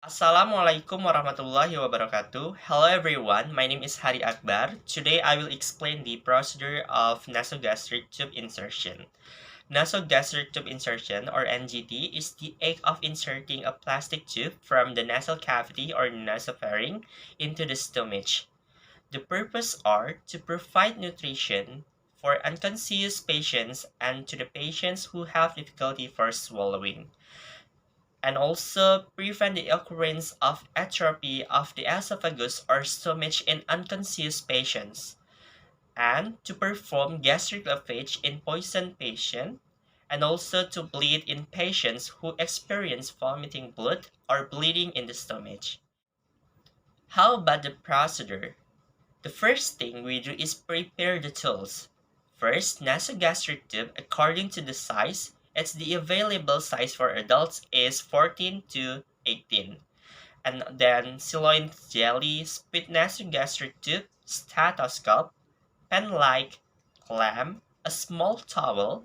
Assalamualaikum warahmatullahi wabarakatuh. Hello everyone, my name is Hari Akbar. Today I will explain the procedure of nasogastric tube insertion. Nasogastric tube insertion, or NGT, is the act of inserting a plastic tube from the nasal cavity or nasopharynx into the stomach. The purpose are to provide nutrition for unconscious patients and to the patients who have difficulty for swallowing, and also prevent the occurrence of atrophy of the esophagus or stomach in unconscious patients, and to perform gastric lavage in poisoned patients, and also to bleed in patients who experience vomiting blood or bleeding in the stomach. How about the procedure? The first thing we do is prepare the tools. First, nasogastric tube according to the size. It's the available size for adults is 14 to 18. And then siloin jelly, split nasogastric tube, stethoscope, pen-like clamp, a small towel,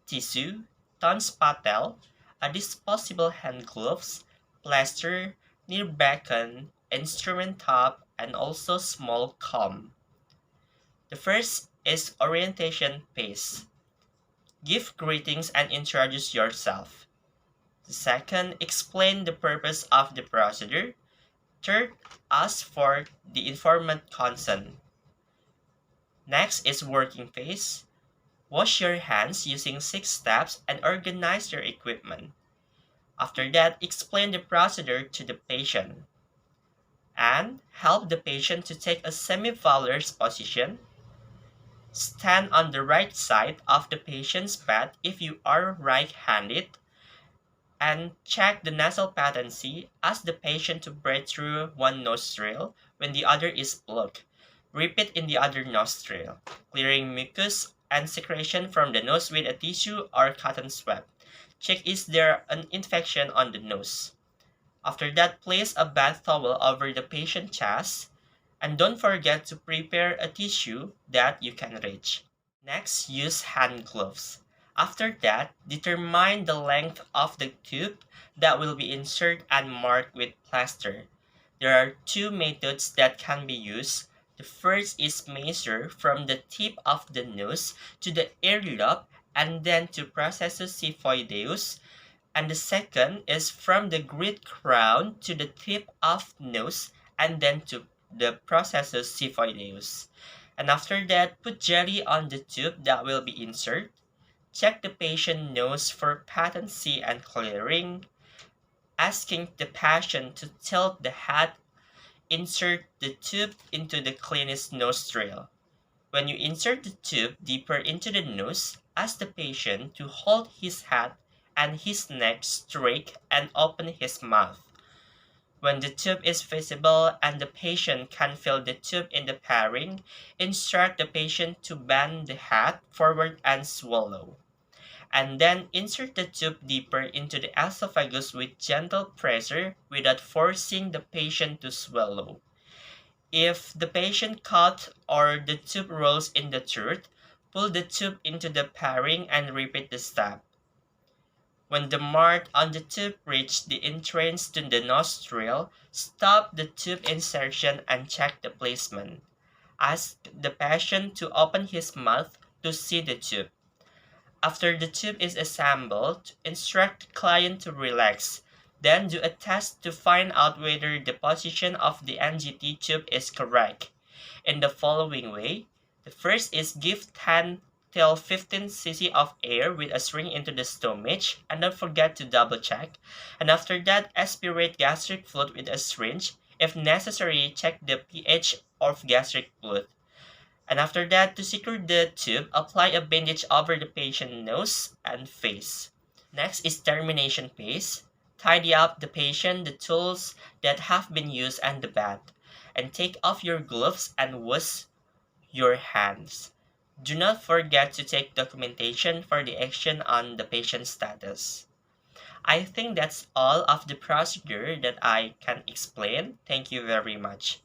tissue, Tons patel, a disposable hand gloves, plaster, near beacon, instrument top, and also small comb. The first is orientation phase. Give greetings and introduce yourself. The second, explain the purpose of the procedure. Third, ask for the informant consent. Next is working phase. Wash your hands using 6 steps and organize your equipment. After that, explain the procedure to the patient and help the patient to take a semi-valor's position. Stand on the right side of the patient's bed if you are right-handed, and check the nasal patency. Ask the patient to breathe through one nostril when the other is blocked. Repeat in the other nostril, clearing mucus and secretion from the nose with a tissue or cotton swab. Check is there an infection on the nose. After that, place a bath towel over the patient's chest, and don't forget to prepare a tissue that you can reach. Next, use hand gloves. After that, determine the length of the tube that will be inserted and mark with plaster. There are two methods that can be used. The first is measure from the tip of the nose to the earlobe and then to processus xiphoideus, and the second is from the grid crown to the tip of nose and then to the processus xiphoideus. And after that, put jelly on the tube that will be inserted. Check the patient nose for patency and clearing, asking the patient to tilt the head. Insert the tube into the cleanest nostril. When you insert the tube deeper into the nose, ask the patient to hold his head and his neck straight and open his mouth. When the tube is visible and the patient can feel the tube in the pharynx, instruct the patient to bend the head forward and swallow. And then insert the tube deeper into the esophagus with gentle pressure without forcing the patient to swallow. If the patient coughs or the tube rolls in the throat, pull the tube into the pharynx and repeat the step. When the mark on the tube reaches the entrance to the nostril, stop the tube insertion and check the placement. Ask the patient to open his mouth to see the tube. After the tube is assembled, instruct the client to relax. Then do a test to find out whether the position of the NGT tube is correct. In the following way, the first is give 10 till 15 cc of air with a syringe into the stomach, and don't forget to double check. And after that, aspirate gastric fluid with a syringe. If necessary, check the pH of gastric fluid. And after that, to secure the tube, apply a bandage over the patient's nose and face. Next is termination phase. Tidy up the patient, the tools that have been used, and the bed. And take off your gloves and wash your hands. Do not forget to take documentation for the action on the patient status. I think that's all of the procedure that I can explain. Thank you very much.